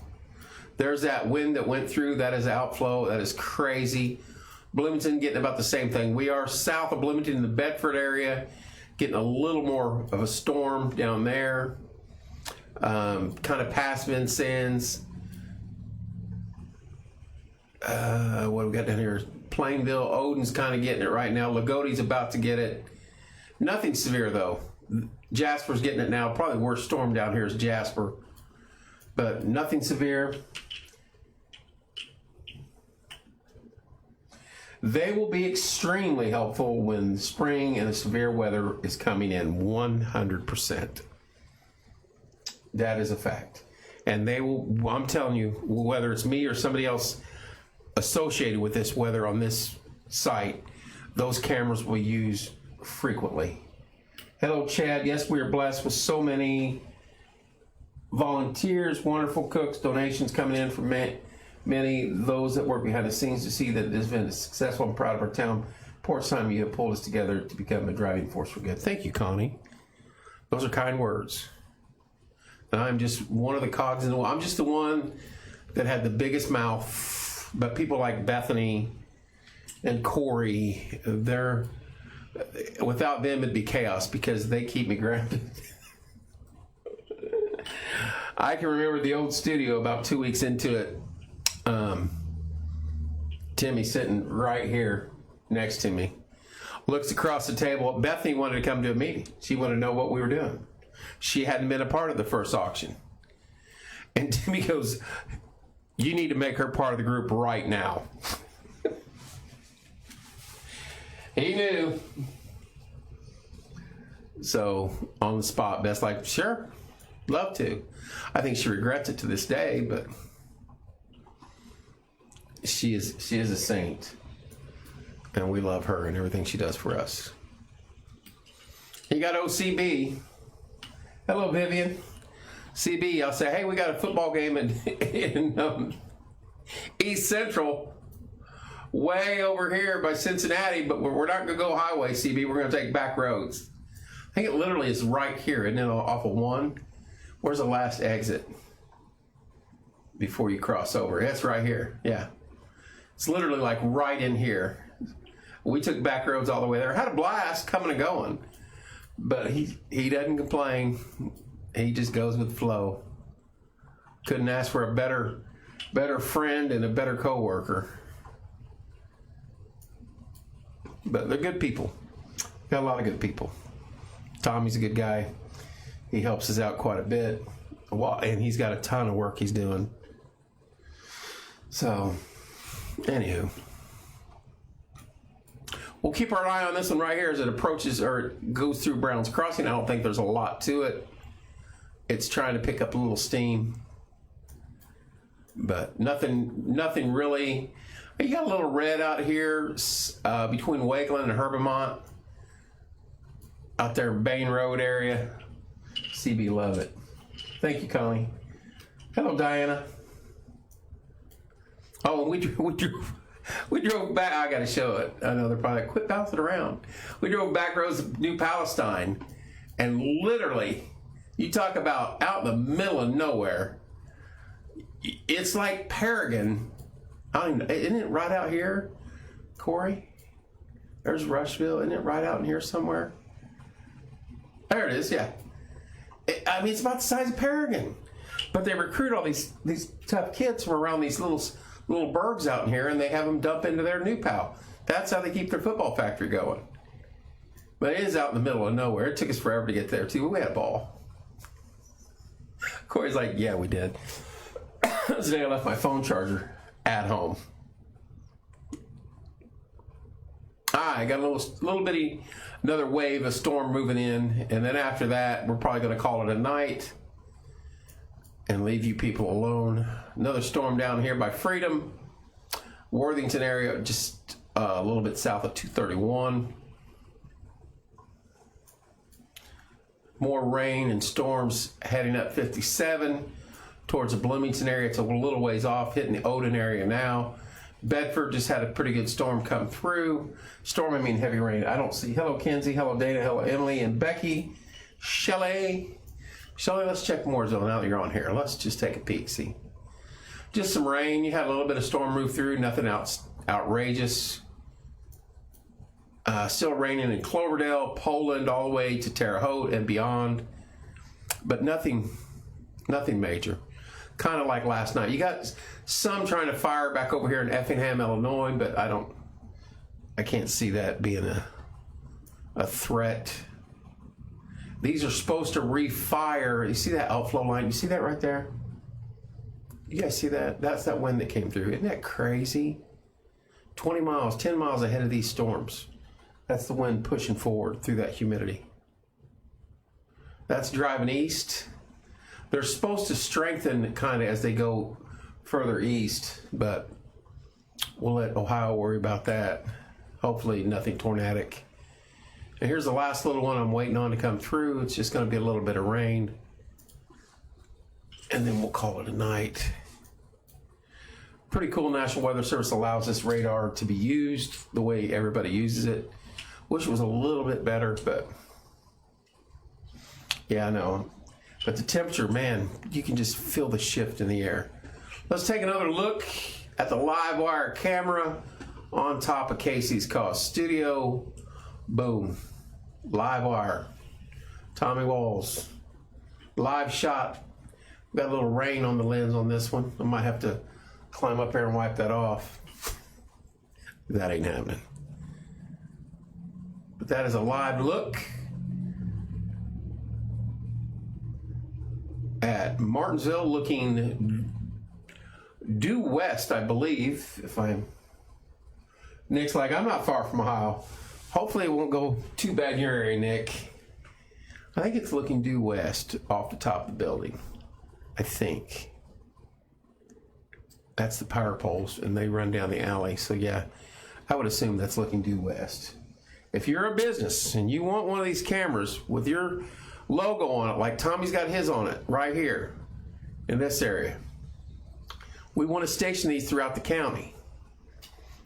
There's that wind that went through. That is outflow. That is crazy. Bloomington getting about the same thing. We are south of Bloomington in the Bedford area, getting a little more of a storm down there. Kind of past Vincennes. What do we got down here? Plainville. Odin's kind of getting it right now. Lagode's about to get it. Nothing severe though. Jasper's getting it now. Probably the worst storm down here is Jasper, but nothing severe. They will be extremely helpful when spring and the severe weather is coming in, 100%. That is a fact. And they will, I'm telling you, whether it's me or somebody else associated with this weather on this site, those cameras will be used frequently. Hello, Chad. Yes, we are blessed with so many volunteers, wonderful cooks, donations coming in from many those that work behind the scenes to see that it has been successful. I'm proud of our town. Poor time you have pulled us together to become a driving force for good. Thank you, Connie. Those are kind words. And I'm just one of the cogs in the wheel. I'm just the one that had the biggest mouth. But people like Bethany and Corey, without them it'd be chaos because they keep me grounded. I can remember the old studio about 2 weeks into it. Timmy sitting right here next to me, looks across the table. Bethany wanted to come to a meeting. She wanted to know what we were doing. She hadn't been a part of the first auction. And Timmy goes, "You need to make her part of the group right now." He knew. So on the spot, Beth's like, "Sure, love to." I think she regrets it to this day, but she is a saint, and we love her and everything she does for us. You got OCB. Hello, Vivian. CB, I'll say, hey, we got a football game in East Central, way over here by Cincinnati, but we're not going to go highway, CB. We're going to take back roads. I think it literally is right here, isn't it, off of 1? Where's the last exit before you cross over? It's right here, yeah. It's literally like right in here. We took back roads all the way there. Had a blast coming and going, but he doesn't complain. He just goes with the flow. Couldn't ask for a better friend and a better coworker. But they're good people. Got a lot of good people. Tommy's a good guy. He helps us out quite a bit, and he's got a ton of work he's doing. So, anywho, we'll keep our eye on this one right here as it approaches or goes through Brown's Crossing. I don't think there's a lot to it. It's trying to pick up a little steam, but nothing really. You got a little red out here between Wakeland and Herbemont, out there Bain Road area. CB love it. Thank you, Connie. Hello, Diana. Oh, we drove back. I got to show it. I know they're probably like, quit bouncing around. We drove back roads of New Palestine, and literally, you talk about out in the middle of nowhere. It's like Paragon. I don't even, isn't it right out here, Corey? There's Rushville. Isn't it right out in here somewhere? There it is. Yeah. I mean, it's about the size of Paragon, but they recruit all these tough kids from around these little burgs out in here, and they have them dump into their new pal. That's how they keep their football factory going. But it is out in the middle of nowhere. It took us forever to get there too. We had a ball. Corey's like, yeah, we did. Today I left my phone charger at home. I got a little bitty, another wave of storm moving in, and then after that, we're probably going to call it a night and leave you people alone. Another storm down here by Freedom, Worthington area, just a little bit south of 231. More rain and storms heading up 57 towards the Bloomington area. It's a little ways off, hitting the Odin area now. Bedford just had a pretty good storm come through. Storm, I mean heavy rain. I don't see. Hello, Kenzie. Hello, Dana. Hello, Emily and Becky. Shelley, let's check Mooresville now that you're on here. Let's just take a peek. See, just some rain. You had a little bit of storm move through. Nothing outrageous. Still raining in Cloverdale, Poland, all the way to Terre Haute and beyond. But nothing major. Kind of like last night. You got some trying to fire back over here in Effingham, Illinois, but I can't see that being a threat. These are supposed to refire. You see that outflow line? You see that right there? You guys see that? That's that wind that came through. Isn't that crazy? 20 miles, 10 miles ahead of these storms. That's the wind pushing forward through that humidity. That's driving east. They're supposed to strengthen kind of as they go further east, but we'll let Ohio worry about that. Hopefully nothing tornadic. And here's the last little one I'm waiting on to come through. It's just going to be a little bit of rain. And then we'll call it a night. Pretty cool. National Weather Service allows this radar to be used the way everybody uses it. Wish it was a little bit better, but yeah, I know. But the temperature, man, you can just feel the shift in the air. Let's take another look at the live wire camera on top of Casey's Cause Studio. Boom. Live wire. Tommy Walls. Live shot. Got a little rain on the lens on this one. I might have to climb up there and wipe that off. That ain't happening. But that is a live look at Martinsville, looking due west, I believe. If I'm Nick's like, I'm not far from Ohio. Hopefully it won't go too bad in your area, Nick. I think it's looking due west off the top of the building. I think. That's the power poles, and they run down the alley. So yeah, I would assume that's looking due west. If you're a business and you want one of these cameras with your logo on it, like Tommy's got his on it right here in this area, we want to station these throughout the county.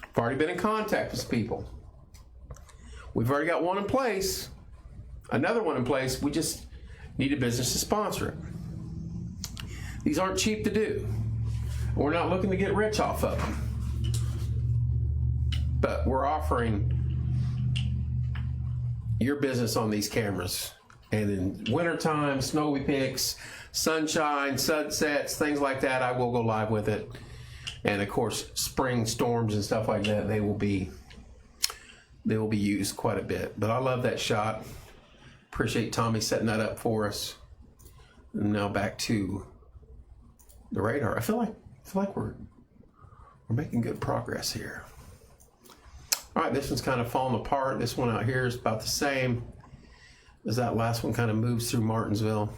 I've already been in contact with people. We've already got one in place, another one in place. We just need a business to sponsor it. These aren't cheap to do. We're not looking to get rich off of them. But we're offering your business on these cameras. And in wintertime, snowy pics, sunshine, sunsets, things like that, I will go live with it. And of course, spring storms and stuff like that, they will be used quite a bit. But I love that shot. Appreciate Tommy setting that up for us. And now back to the radar. I feel like we're making good progress here. All right, this one's kind of falling apart. This one out here is about the same as that last one. Kind of moves through Martinsville.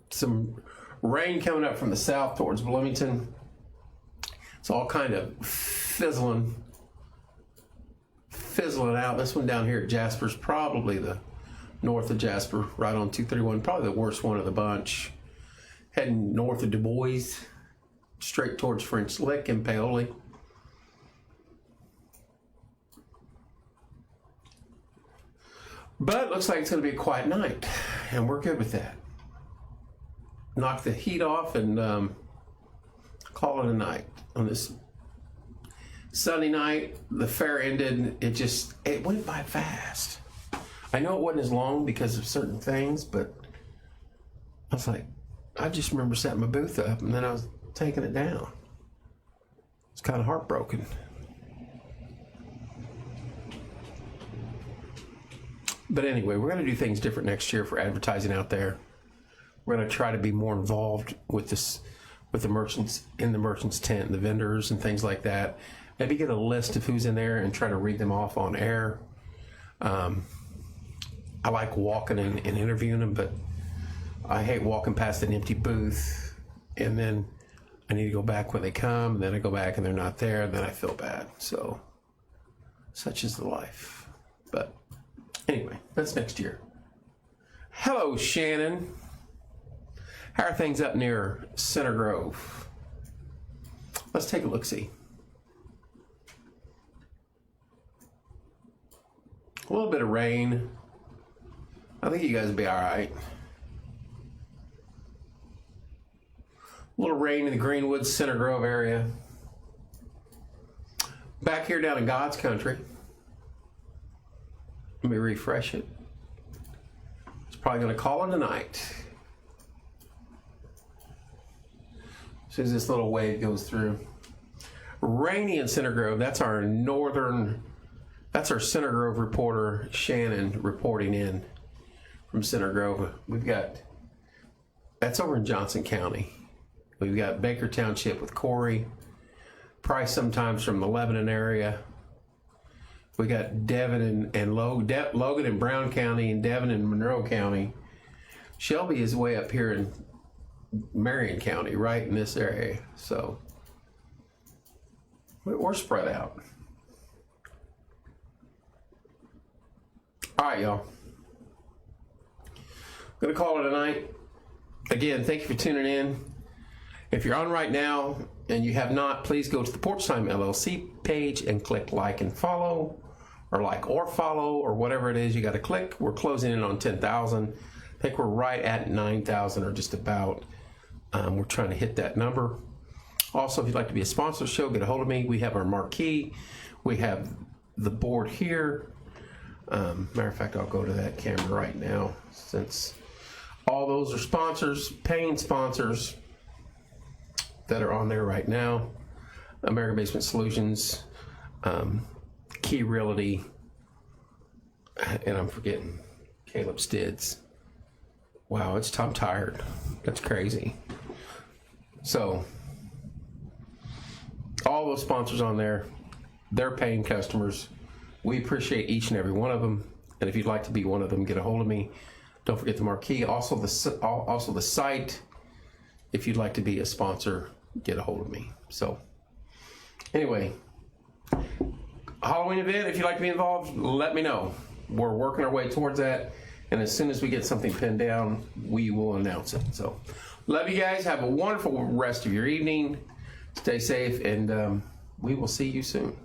Some rain coming up from the south towards Bloomington. It's all kind of fizzling out. This one down here at Jasper's probably the north of Jasper, right on 231, probably the worst one of the bunch. Heading north of Du Bois, straight towards French Lick and Paoli. But it looks like it's going to be a quiet night, and we're good with that. Knock the heat off and call it a night. On this sunny night, the fair ended. It went by fast. I know it wasn't as long because of certain things, but I was like, I just remember setting my booth up and then I was taking it down. It's kind of heartbroken. But anyway, we're going to do things different next year for advertising out there. We're going to try to be more involved with this, with the merchants in the merchants tent, the vendors and things like that. Maybe get a list of who's in there and try to read them off on air. I like walking and interviewing them, but I hate walking past an empty booth and then I need to go back when they come, and then I go back and they're not there, and then I feel bad. So, such is the life. But anyway, that's next year. Hello, Shannon. How are things up near Center Grove? Let's take a look-see. A little bit of rain. I think you guys will be all right. A little rain in the Greenwood, Center Grove area. Back here down in God's country. Let me refresh it. It's probably going to call it a night. As soon as this little wave goes through. Rainy in Center Grove. That's our northern That's our Center Grove reporter, Shannon, reporting in from Center Grove. That's over in Johnson County. We've got Baker Township with Corey, Price sometimes from the Lebanon area. We got Devon and Logan in Brown County, and Devon in Monroe County. Shelby is way up here in Marion County, right in this area. So we're spread out. All right, y'all. I'm going to call it a night. Again, thank you for tuning in. If you're on right now and you have not, please go to the Porch Time LLC page and click like and follow, or follow, or whatever it is you got to click. We're closing in on 10,000. I think we're right at 9,000 or just about. We're trying to hit that number. Also, if you'd like to be a sponsor of the show, get a hold of me. We have our marquee. We have the board here. Matter of fact, I'll go to that camera right now, since all those are sponsors, paying sponsors that are on there right now. American Basement Solutions, Key Realty, and I'm forgetting Caleb Stids. Wow, I'm tired. That's crazy. So, all those sponsors on there, they're paying customers. We appreciate each and every one of them. And if you'd like to be one of them, get a hold of me. Don't forget the marquee. Also the site. If you'd like to be a sponsor, get a hold of me. So, anyway, Halloween event, if you'd like to be involved, let me know. We're working our way towards that. And as soon as we get something pinned down, we will announce it. So, love you guys. Have a wonderful rest of your evening. Stay safe, and we will see you soon.